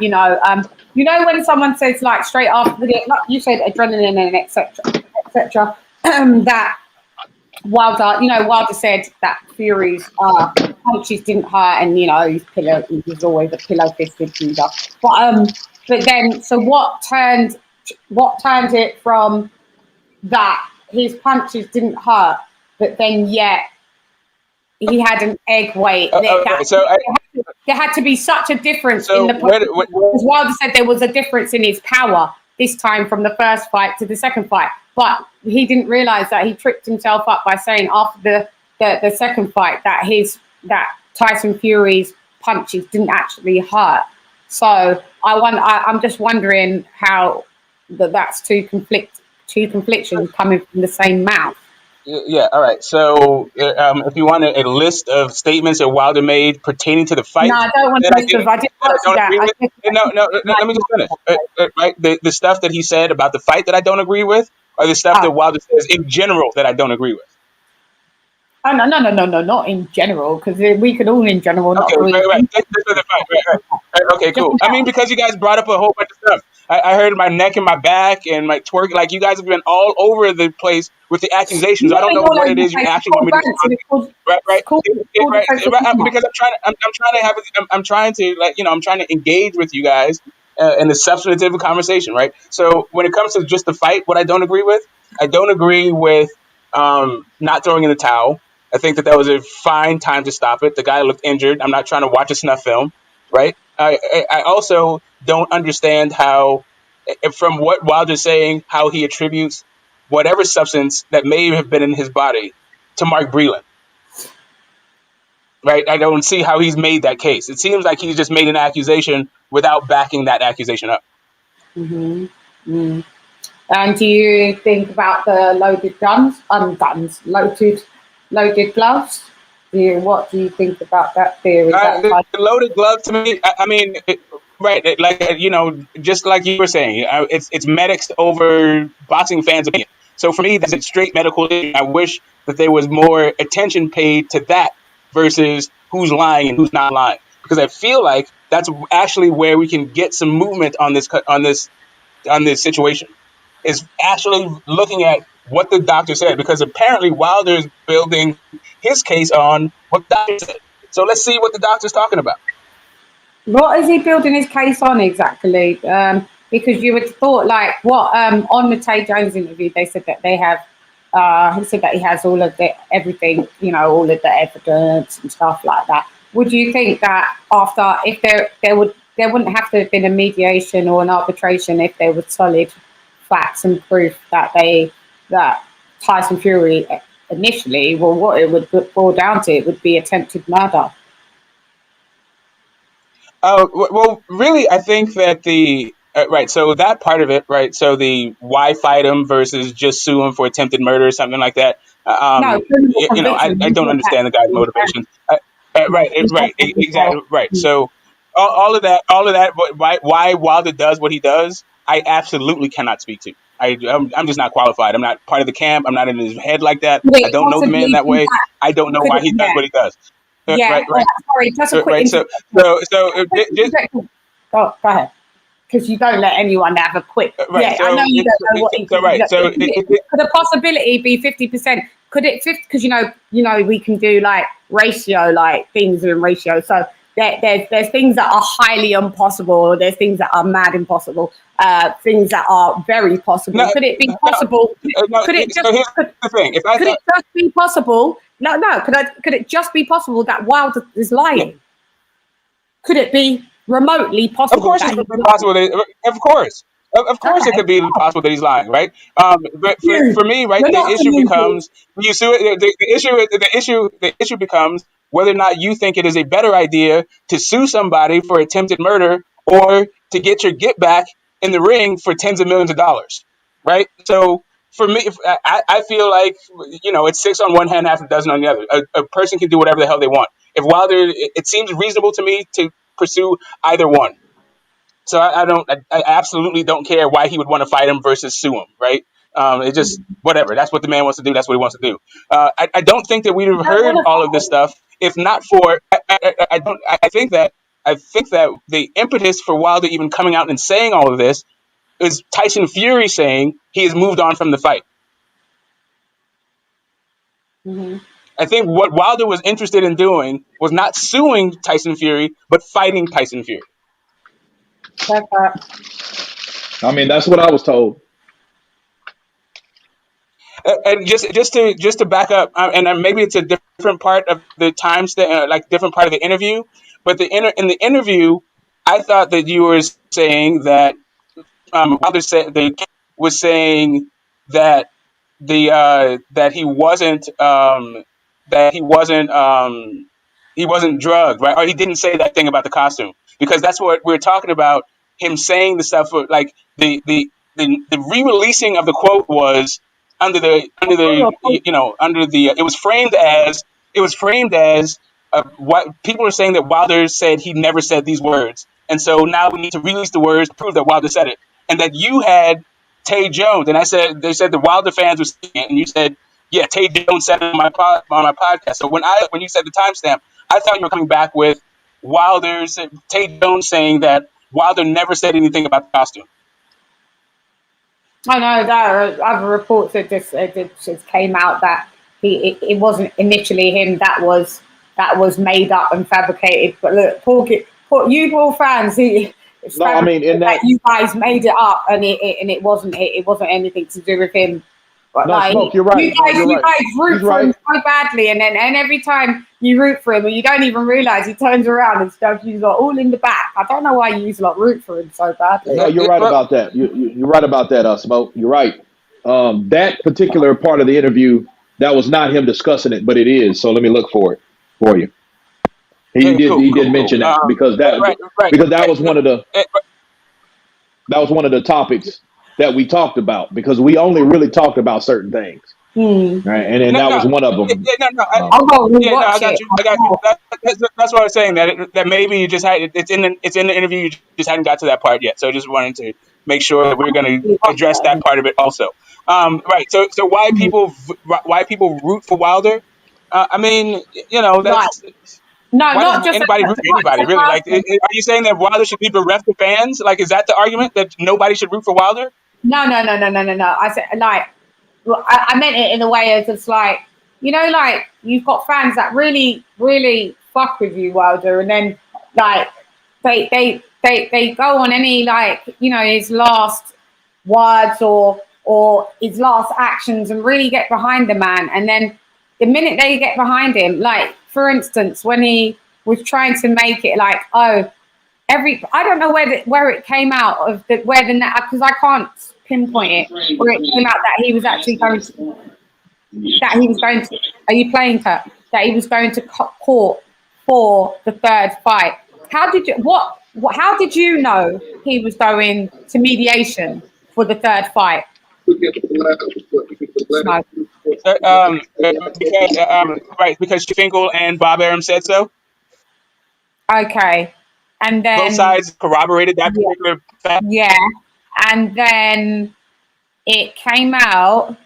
when someone says like straight after like you said, adrenaline and etc. That Wilder said that Fury's punches didn't hurt, and he was always a pillow-fisted leader. But then, so what turned it from that his punches didn't hurt, but then yet he had an egg weight. There had to be such a difference in the because Wilder said there was a difference in his power this time from the first fight to the second fight, but he didn't realize that he tripped himself up by saying after the second fight that Tyson Fury's punches didn't actually hurt. So I'm just wondering how that's two conflictions coming from the same mouth. Yeah, all right. So if you want a list of statements that Wilder made pertaining to the fight. No, I don't want to list of. I don't agree with. No, let me just finish. Right, the stuff that he said about the fight that I don't agree with, or the stuff that Wilder says in general that I don't agree with. Oh, no, not in general, because we could all in general not agree. Right. Okay, cool. I mean, because you guys brought up a whole bunch of stuff. I heard my neck and my back and my twerk. Like, you guys have been all over the place with the accusations. I don't know what it is you actually want me to respond to. Right. Because I'm trying to engage with you guys in the substantive conversation, right? So when it comes to just the fight, what I don't agree with not throwing in the towel. I think that was a fine time to stop it. The guy looked injured. I'm not trying to watch a snuff film, right? I also don't understand how, from what Wilder's saying, how he attributes whatever substance that may have been in his body to Mark Breland, right? I don't see how he's made that case. It seems like he's just made an accusation without backing that accusation up. Mm-hmm. Mm. And do you think about the loaded loaded gloves? What do you think about that theory? The loaded glove, to me, I mean, right, like, just like you were saying, it's medics over boxing fans' opinion. So for me, that's a straight medical issue. I wish that there was more attention paid to that versus who's lying and who's not lying, because I feel like that's actually where we can get some movement on this on this situation is actually looking at what the doctor said, because apparently Wilder's building his case on what the doctor said. So let's see what the doctor's talking about. What is he building his case on exactly? Because you would have thought, like, what on the Tay Jones interview, they said that they have. He said that he has all of the everything, all of the evidence and stuff like that. Would you think that after, if there wouldn't have to have been a mediation or an arbitration if there was solid facts and proof that Tyson Fury initially, well, what it would boil down to, it would be attempted murder. Well, really, I think that right. So that part of it, right. So the why fight him versus just sue him for attempted murder or something like that. No, I don't understand the guy's motivations. Right, exactly, right. So all of that, why Wilder does what he does, I absolutely cannot speak to. I'm just not qualified. I'm not part of the camp. I'm not in his head like that. I don't know the man that way. I don't know why he does what he does. Yeah, right. Sorry, just a quick right. So go ahead, because you don't let anyone have a quick. Right. Yeah, So I know you don't know what. So right. So could the possibility be 50%? Could it 50? Because we can do like ratio, like things in ratio. So there's things that are highly impossible. There's things that are mad impossible. Things that are very possible. Could it be possible? Could it just? Could it just be possible? No. Could it just be possible that Wilder is lying? Could it be remotely possible? Of course, it could be possible. Of course, it could be possible that he's lying, right? But for me, right, the issue becomes you sue it. The issue becomes whether or not you think it is a better idea to sue somebody for attempted murder or to get your get back in the ring for tens of millions of dollars, right? So for me, I feel like it's six on one hand, half a dozen on the other. A person can do whatever the hell they want. If Wilder, it seems reasonable to me to pursue either one. So I absolutely don't care why he would want to fight him versus sue him, right? It just whatever. That's what the man wants to do. That's what he wants to do. I don't think that we'd have heard all of this stuff if not for. I think that the impetus for Wilder even coming out and saying all of this is Tyson Fury saying he has moved on from the fight. Mm-hmm. I think what Wilder was interested in doing was not suing Tyson Fury, but fighting Tyson Fury. I mean, that's what I was told. And just to back up, and maybe it's a different part of the time like different part of the interview, but in the interview, I thought that you were saying that Wilder was saying that that he wasn't drugged, right? Or he didn't say that thing about the costume, because that's what we're talking about. Him saying the stuff like the re-releasing of the quote was it was framed as what people are saying, that Wilder said he never said these words, and so now we need to release the words to prove that Wilder said it, and that you had Tay Jones, and they said the Wilder fans were saying it, and you said, yeah, Tay Jones said it on my podcast. So when you said the timestamp, I thought you were coming back with Tay Jones saying that Wilder never said anything about the costume. I know that other reports that just came out that it wasn't initially him that was made up and fabricated. But look, Paul fans, in that you guys made it up, and it wasn't anything to do with him. But Smoke, you're right. You guys root for him so badly, and every time you root for him, and you don't even realize he turns around and stuff. He's like all in the back. I don't know why you root for him so badly. No, you're right about that. You're right about that, Smoke. You're right. That particular part of the interview, that was not him discussing it, but it is. So let me look for it for you. He did mention that because that was one of the topics that we talked about, because we only really talked about certain things, right? And that was one of them. I got you. That's what I was saying. That maybe you just had it's in the interview. You just hadn't got to that part yet. So just wanted to make sure that we're going to address that part of it also. Right. So why people root for Wilder? I mean, that's. No, Why not does just anybody root for anybody, really? Like, are you saying that Wilder should be bereft of fans? Like, is that the argument, that nobody should root for Wilder? No. I said, like, well, I meant it in a way as it's like, you know, like you've got fans that really, really fuck with you, Wilder, and then like they go on any, like, you know, his last words or his last actions and really get behind the man, and then the minute they get behind him, like for instance when he was trying to make it like, oh, I don't know where it came out of because I can't pinpoint it, where it came out that he was actually going to, are you playing, Kurt? That he was going to court for the third fight. How did you know he was going to mediation for the third fight? No. Because Finkel and Bob Arum said so. Okay. And then Both sides corroborated that particular fact. Yeah. And then it came out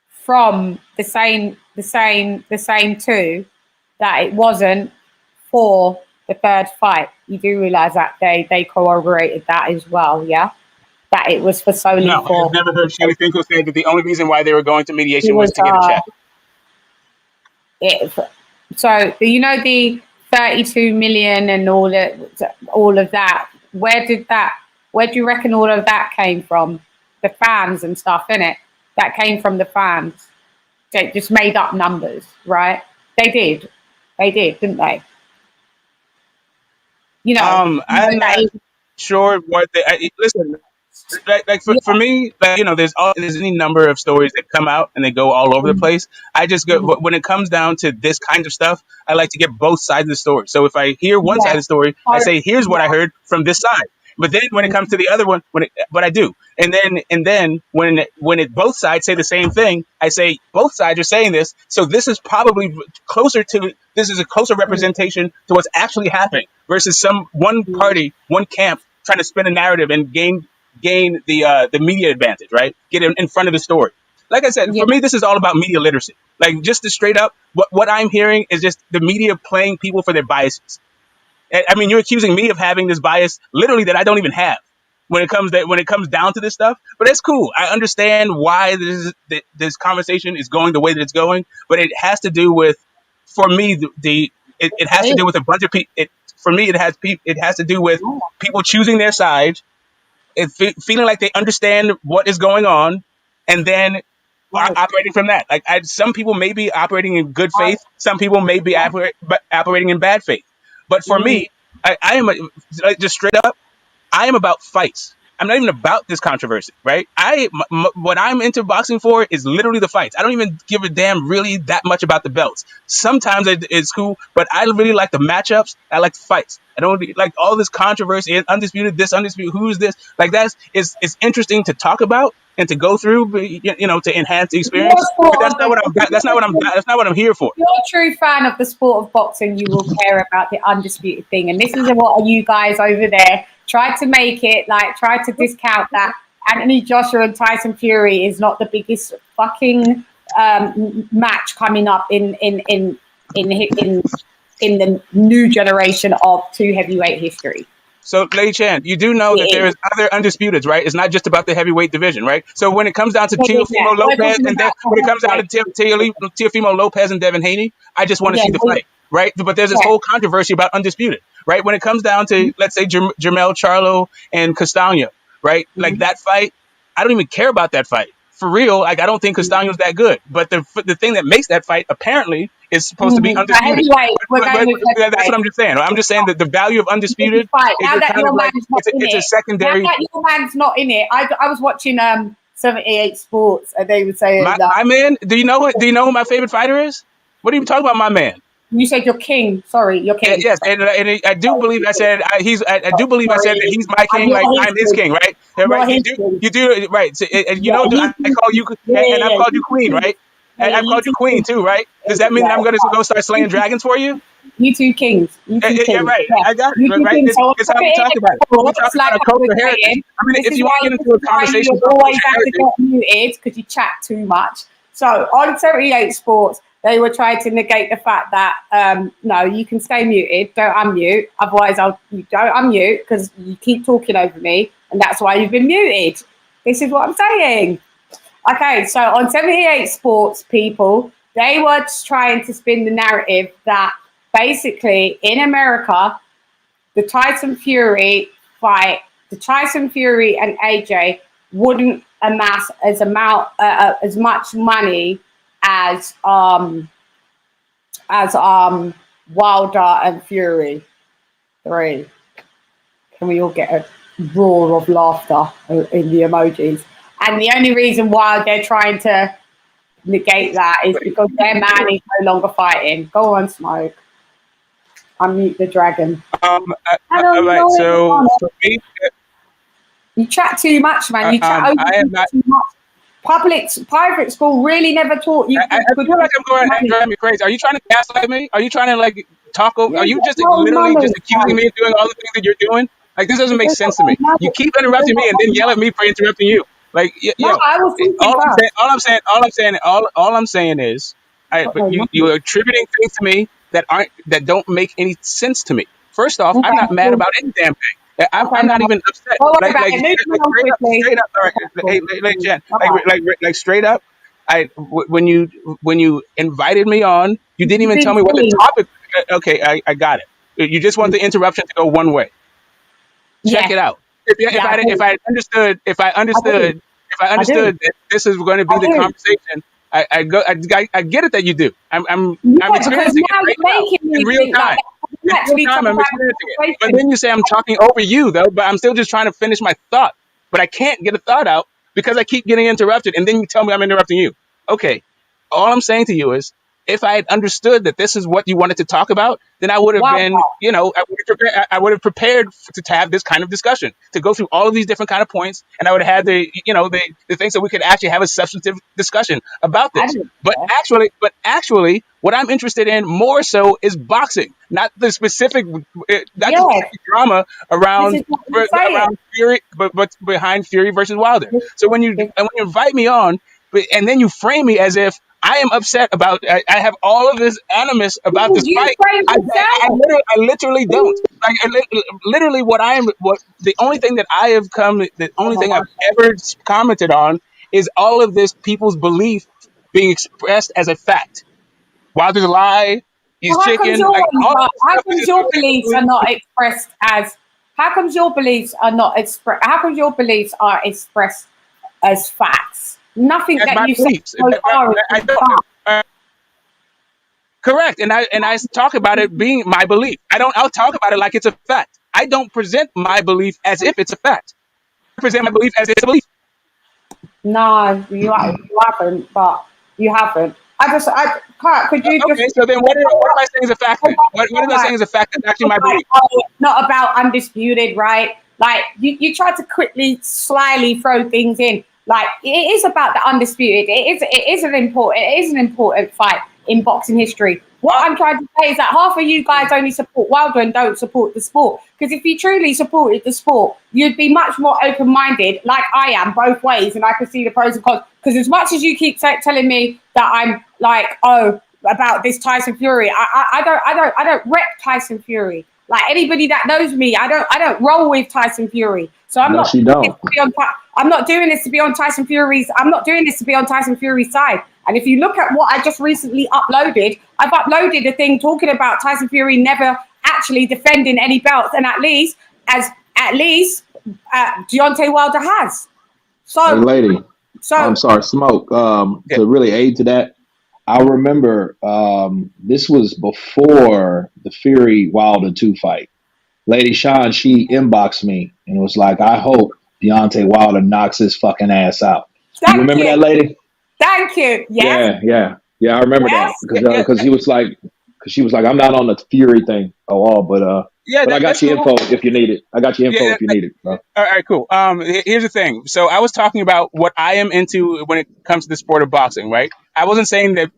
from the same two that it wasn't for the third fight. You do realise that they corroborated that as well, yeah? That it was for solely No, for... I've never heard Shelly Finkel say that the only reason why they were going to mediation was to get a check. So you know the 32 million and all of that. Where do you reckon all of that came from? The fans and stuff, innit? That came from the fans. They just made up numbers, right? They did, didn't they? You know, I'm not sure what listen. Like for me, like, you know, there's any number of stories that come out and they go all over the place. I just go, when it comes down to this kind of stuff, I like to get both sides of the story. So if I hear one side of the story, I say, here's what I heard from this side. But then when it comes to the other one, but I do, and then when both sides say the same thing, I say both sides are saying this, so this is probably this is a closer representation to what's actually happening versus one party, one camp trying to spin a narrative and gain the media advantage, right? Get in front of the story. Like I said, for me, this is all about media literacy. Like, just to straight up, what I'm hearing is just the media playing people for their biases. I mean, you're accusing me of having this bias literally that I don't even have when it comes down to this stuff. But it's cool. I understand why this conversation is going the way that it's going. But it has to do with, for me, it has to do with a bunch of people. For me, it has to do with people choosing their side, feeling like they understand what is going on, and then operating from that. Like, some people may be operating in good faith. Some people may be operating in bad faith. But for me, I am just straight up, I am about fights. I'm not even about this controversy, right? What I'm into boxing for is literally the fights. I don't even give a damn really that much about the belts. Sometimes it's cool, but I really like the matchups. I like the fights. I don't like all this controversy, undisputed, who's this? Like, it's interesting to talk about and to go through, you know, to enhance the experience. But that's not what I'm here for. If you're a true fan of the sport of boxing, you will care about the undisputed thing. And this is what you guys over there tried to make it, like, tried to discount that Anthony Joshua and Tyson Fury is not the biggest fucking match coming up in the new generation of two heavyweight history. So, Lady Chann, you do know that there is other undisputeds, right? It's not just about the heavyweight division, right? So when it comes down to Teofimo Lopez and Teofimo Lopez and Devin Haney, I just want to see the fight, right? But there's this whole controversy about undisputed, right? When it comes down to, let's say, Jermell Charlo and Castaño, right? Like, that fight, I don't even care about that fight. For real, like, I don't think Castaño's that good. But the thing that makes that fight, apparently, is supposed to be undisputed. That's what I'm just saying. I'm just saying that the value of undisputed is it's a secondary. Now that your man's not in it, I was watching 78 Sports, and they would say, my man. Do you know who my favorite fighter is? What are you talking about, my man? You said you're king. Sorry, you're king. Yes, and I do believe I said I do believe I said that he's my king, like I'm his king, right? Right? You do right. So, you know, I call you, and I've called you queen, right? And I've called you queen too, right? Does that mean that I'm going to go start slaying dragons for you? You two kings. Yeah, right. Yeah. I got it. Right? It's how we talk about it. We talk about a cultural heritage. I mean, if you want to get into a conversation, you always have to get muted because you chat too much. So on 78 Sports, they were trying to negate the fact that no, you can stay muted, don't unmute, otherwise you don't unmute because you keep talking over me, and that's why you've been muted. This is what I'm saying. Okay, so on 78 Sports, people, they were trying to spin the narrative that basically in America, the Tyson Fury fight, the Tyson Fury and AJ wouldn't amass as much money as Wilder and Fury. 3. Can we all get a roar of laughter in the emojis? And the only reason why they're trying to negate that is because their man is no longer fighting. Go on, Smoke. Unmute the dragon. All right. So for me, you chat too much, man. You chat over too much. Private school really never taught you. I feel like I'm going to drive me crazy. Are you trying to gaslight me? Are you trying to like talk over? Are you just literally just accusing me of doing all the things that you're doing? Like this doesn't make sense to me. You keep interrupting me and then yell at me for interrupting you. Like I was all I'm saying is, you're attributing things to me that don't make any sense to me. First off, I'm not mad about any damn thing. I'm not even upset. Straight up, hey, Lady Chann, like straight up. When you invited me on, you didn't even tell me what the topic. Okay, I got it. You just want the interruption to go one way. Check it out. If I understood that this is going to be the conversation, I get it that you do. I'm experiencing it right now in real time. I'm experiencing it. But then you say I'm talking over you though, but I'm still just trying to finish my thought. But I can't get a thought out because I keep getting interrupted, and then you tell me I'm interrupting you. Okay. All I'm saying to you is, if I had understood that this is what you wanted to talk about, then I would have been, I would have prepared to have this kind of discussion, to go through all of these different kind of points, and I would have had the things that we could actually have a substantive discussion about this. But actually, what I'm interested in more so is boxing, not the specific, drama around Fury, but behind Fury versus Wilder. So when you invite me on, and then you frame me as if I am upset about. I have all of this animus about this fight. I literally don't. Literally, what the only thing that I have the only thing I've ever commented on is all of this people's belief being expressed as a fact. Wilder's a lie. He's chicken. How comes your beliefs are not expressed as? How comes your beliefs are not expressed? How comes your beliefs are expressed as facts? Nothing that you say so far is correct, and I talk about it being my belief. I'll talk about it like it's a fact. I don't present my belief as if it's a fact. I present my belief as it's a belief. No, you haven't, but you haven't. Could you just... Okay, so then what am I saying is a fact then? What am I saying is a fact that's actually my belief? Not about undisputed, right? Like, you try to quickly, slyly throw things in. Like, it is about the undisputed. It is an important fight in boxing history. What I'm trying to say is that half of you guys only support Wilder and don't support the sport. Because if you truly supported the sport, you'd be much more open-minded, like I am, both ways, and I can see the pros and cons. Because as much as you keep telling me that I'm like, about this Tyson Fury, I don't rep Tyson Fury. Like anybody that knows me, I don't roll with Tyson Fury. So I'm not doing this to be on Tyson Fury's. I'm not doing this to be on Tyson Fury's side. And if you look at what I just recently uploaded, I've uploaded a thing talking about Tyson Fury never actually defending any belts, and at least Deontay Wilder has. So, hey, lady. So I'm sorry, Smoke. To really aid to that, I remember this was before the Fury Wilder 2 fight. Lady Chann, she inboxed me and was like, I hope Deontay Wilder knocks his fucking ass out. You remember that, lady? Thank you. Yes. Yeah. I remember that because she was like, I'm not on the Fury thing at all, but I got your info if you need it. If you need it. Bro. All right, cool. Here's the thing. So I was talking about what I am into when it comes to the sport of boxing, right? I wasn't saying that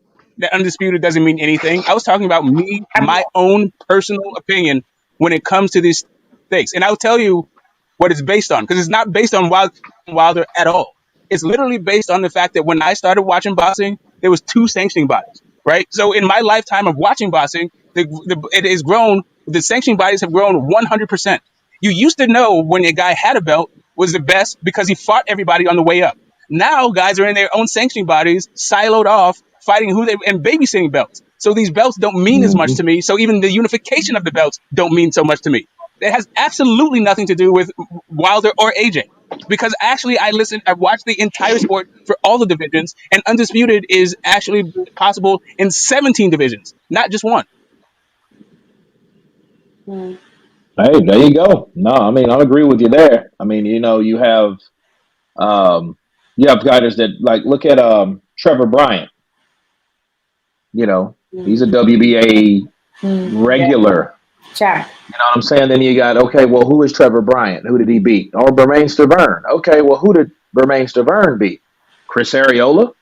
undisputed doesn't mean anything. I was talking about me, my own personal opinion when it comes to these things. And I'll tell you what it's based on, because it's not based on Wilder at all. It's literally based on the fact that when I started watching boxing, there was 2 sanctioning bodies. right? So in my lifetime of watching boxing, it has grown. The sanctioning bodies have grown 100%. You used to know when a guy had a belt was the best because he fought everybody on the way up. Now guys are in their own sanctioning bodies, siloed off, fighting and babysitting belts. So these belts don't mean as much to me. So even the unification of the belts don't mean so much to me. It has absolutely nothing to do with Wilder or AJ. Because actually, I watched the entire sport for all the divisions, and undisputed is actually possible in 17 divisions, not just one. Mm. Hey, there you go. No, I mean, I agree with you there. I mean, um, you have guys that like look at Trevor Bryant. You know, he's a WBA Yeah. regular. Chat. You know what I'm saying? Then you got, okay, well, who is Trevor Bryant? Who did he beat? Or Bermain Stavern. Okay, well, who did Bermain Stavern beat? Chris Arreola?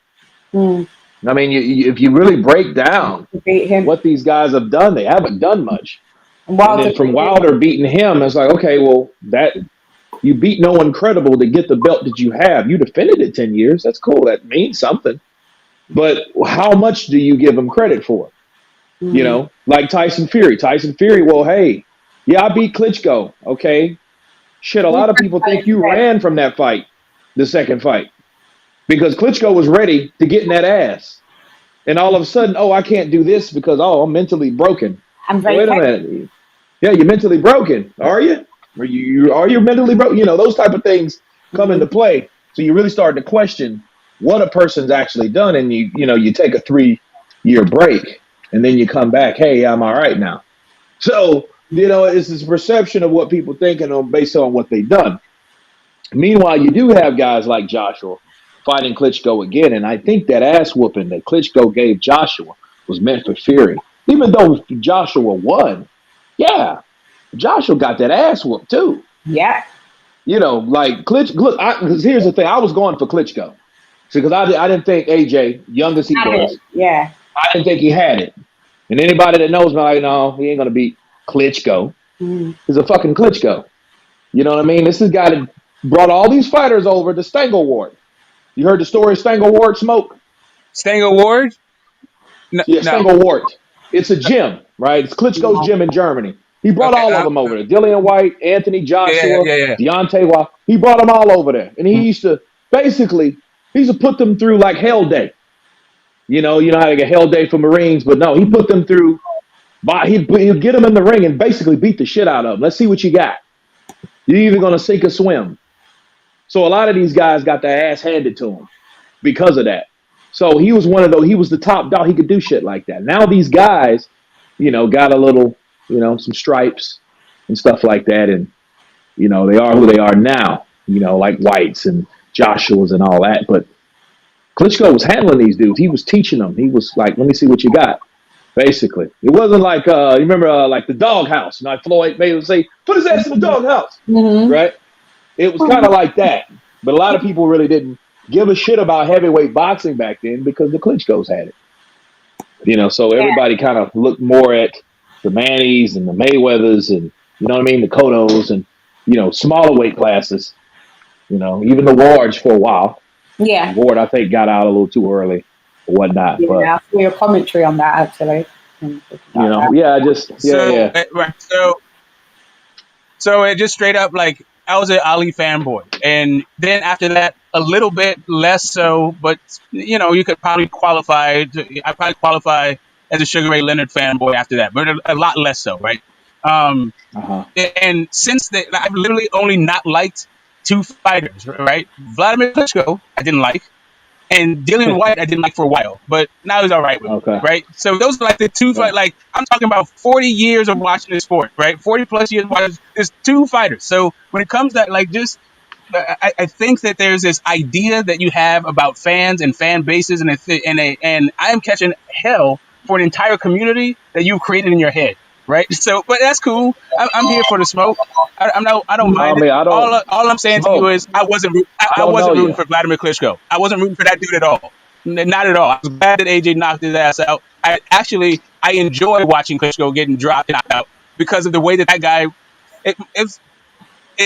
Mm. I mean, if you really break down Beat him. what these guys have done, they haven't done much. And Wilder then from beat him. Wilder beating him, it's like, okay, well, that you beat no one credible to get the belt that you have. You defended it 10 years. That's cool. That means something. But how much do you give him credit for? You know, like Tyson Fury. Tyson Fury, well, hey, yeah, I beat Klitschko. Okay. Shit, a lot of people think you ran from that fight, the second fight, because Klitschko was ready to get in that ass. And all of a sudden, oh, I can't do this because, oh, I'm mentally broken. I'm very Wait a minute. Yeah, you're mentally broken. Are you? Are you mentally broken? You know, those type of things come into play. So you really start to question what a person's actually done. And you take a 3-year break and then you come back, hey, I'm all right now. So, it's this perception of what people think and based on what they've done. Meanwhile, you do have guys like Joshua fighting Klitschko again. And I think that ass whooping that Klitschko gave Joshua was meant for Fury. Even though Joshua won, yeah, Joshua got that ass whooped too. Yeah. Like Klitschko. Look, because here's the thing. I was going for Klitschko because I didn't think AJ, young as he was, Yeah. I didn't think he had it. And anybody that knows me, like, no, he ain't gonna beat Klitschko. He's a fucking Klitschko. You know what I mean? This is a guy that brought all these fighters over to Stangleward. You heard the story of Stangleward, Smoke? Stangleward? Yeah, No. Stangleward. It's a gym, right? It's Klitschko's gym in Germany. He brought all of them over there. Dillian White, Anthony Joshua, Deontay Wilder. He brought them all over there. And he used to put them through like Hell Day. You know how they get Hell Day for Marines, but no, he put them through. He'd get them in the ring and basically beat the shit out of them. Let's see what you got. You're either going to sink or swim. So a lot of these guys got their ass handed to them because of that. So he was one of those. He was the top dog. He could do shit like that. Now these guys, got a little, some stripes and stuff like that. And, they are who they are now, like Whites and Joshua's and all that. But Klitschko was handling these dudes. He was teaching them. He was like, let me see what you got. Basically, it wasn't like you remember like the doghouse. Floyd Mayweather say, "Put his ass in the doghouse," right? It was kind of like that. But a lot of people really didn't give a shit about heavyweight boxing back then because the Klitschko's had it. So everybody kind of looked more at the Mannies and the Mayweathers and the Cottos and smaller weight classes. Even the Wards for a while. Yeah. Ward, I think, got out a little too early. Whatnot, Yeah, but I saw your commentary on that actually. Right. So it just straight up like I was an Ali fanboy, and then after that a little bit less so, but you could probably qualify. I probably qualify as a Sugar Ray Leonard fanboy after that, but a lot less so, right? And since I've literally only not liked two fighters, right? Vladimir Klitschko, I didn't like. And Dillian White, I didn't like for a while, but now he's all right with me, right? So those are like the two fight. Like I'm talking about 40 years of watching this sport, right? 40 plus years watching. There's two fighters. So when it comes to like just, I think that there's this idea that you have about fans and fan bases, and I am catching hell for an entire community that you've created in your head, right? So, but that's cool. I'm here for the smoke. I don't mind it. All I'm saying to you is I wasn't rooting for Vladimir Klitschko. I wasn't rooting for that dude at all. Not at all. I was glad that AJ knocked his ass out. I enjoy watching Klitschko getting dropped and knocked out because of the way that guy. It's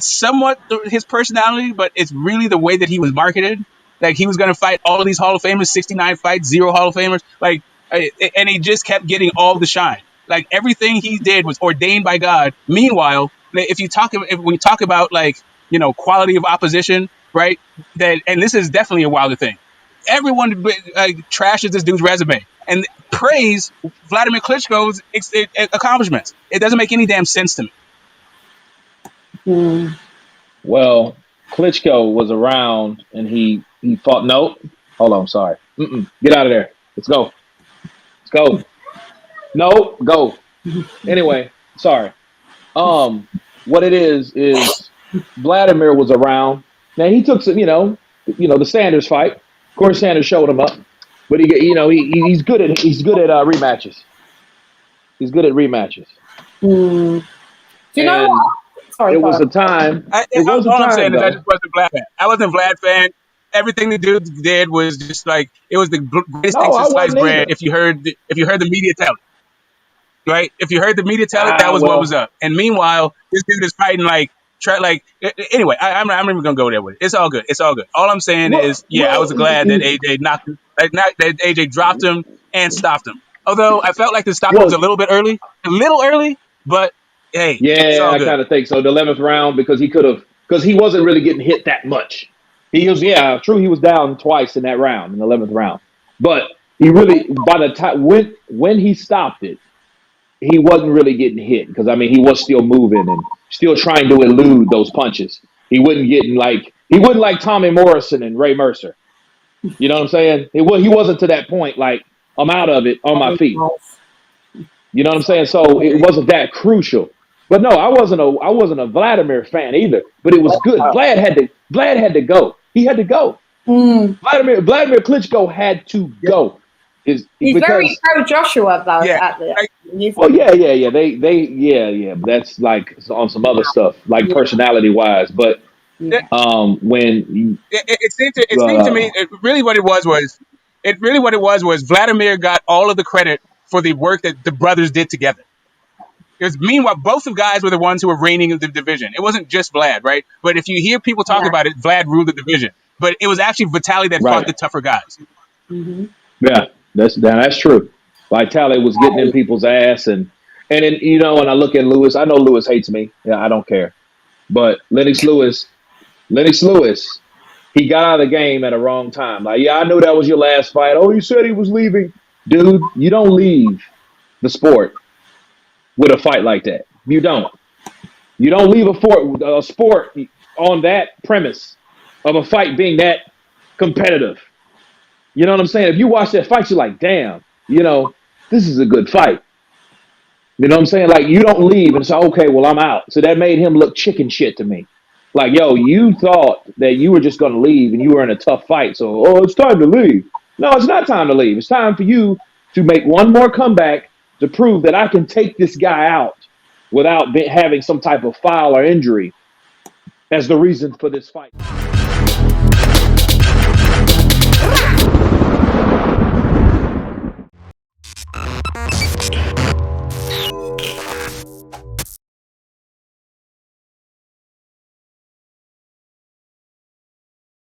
somewhat his personality, but it's really the way that he was marketed. Like he was going to fight all of these Hall of Famers, 69 fights, 0 Hall of Famers. Like and he just kept getting all the shine. Like everything he did was ordained by God. Meanwhile, when you talk about like quality of opposition, right? And this is definitely a Wilder thing. Everyone trashes this dude's resume and praise Vladimir Klitschko's accomplishments. It doesn't make any damn sense to me. Well, Klitschko was around and he fought. No, hold on, sorry. Get out of there. Let's go. Let's go. No, go. Anyway, sorry. What it is Vladimir was around. Now he took some, the Sanders fight. Of course, Sanders showed him up, but he's good at rematches. He's good at rematches. Do you know what? Sorry, it was a time. All I'm saying is I just wasn't Vlad fan. I wasn't Vlad fan. Everything the dude did was just like it was the greatest thing since sliced bread. If you heard the media tell it, right? If you heard the media tell it, that was what was up. And meanwhile, this dude is fighting anyway. I'm not even gonna go there with it. It's all good. It's all good. All I'm saying is, I was glad that AJ that AJ dropped him and stopped him. Although I felt like the stop was a little early, but hey, I kind of think so. The 11th round because he wasn't really getting hit that much. He was true. He was down twice in that round, in the 11th round, but he really by the time when he stopped it, he wasn't really getting hit because he was still moving and still trying to elude those punches. He wasn't like Tommy Morrison and Ray Mercer. You know what I'm saying? He wasn't to that point. Like I'm out of it on my feet. You know what I'm saying? So it wasn't that crucial. But no, I wasn't a Vladimir fan either. But it was good. Vlad had to go. He had to go. Vladimir Klitschko had to go. He's very pro Joshua though. Yeah. They that's like on some other stuff, like personality wise. But when it seemed to me, really what it was Vladimir got all of the credit for the work that the brothers did together. Because meanwhile, both of guys were the ones who were reigning the division. It wasn't just Vlad, right? But if you hear people talk about it, Vlad ruled the division. But it was actually Vitaly that fought the tougher guys. Mm-hmm. Yeah, that's true. Vitaly was getting in people's ass, and then and I look at Lewis. I know Lewis hates me. Yeah, I don't care. But Lennox Lewis, he got out of the game at a wrong time. Like, I knew that was your last fight. Oh, you said he was leaving, dude. You don't leave the sport with a fight like that. You don't leave a sport on that premise of a fight being that competitive. You know what I'm saying? If you watch that fight, you're like, damn, this is a good fight. You know what I'm saying? Like, you don't leave and say, okay, well, I'm out. So that made him look chicken shit to me. Like, yo, you thought that you were just going to leave and you were in a tough fight. So, it's time to leave. No, it's not time to leave. It's time for you to make one more comeback to prove that I can take this guy out without having some type of foul or injury as the reason for this fight.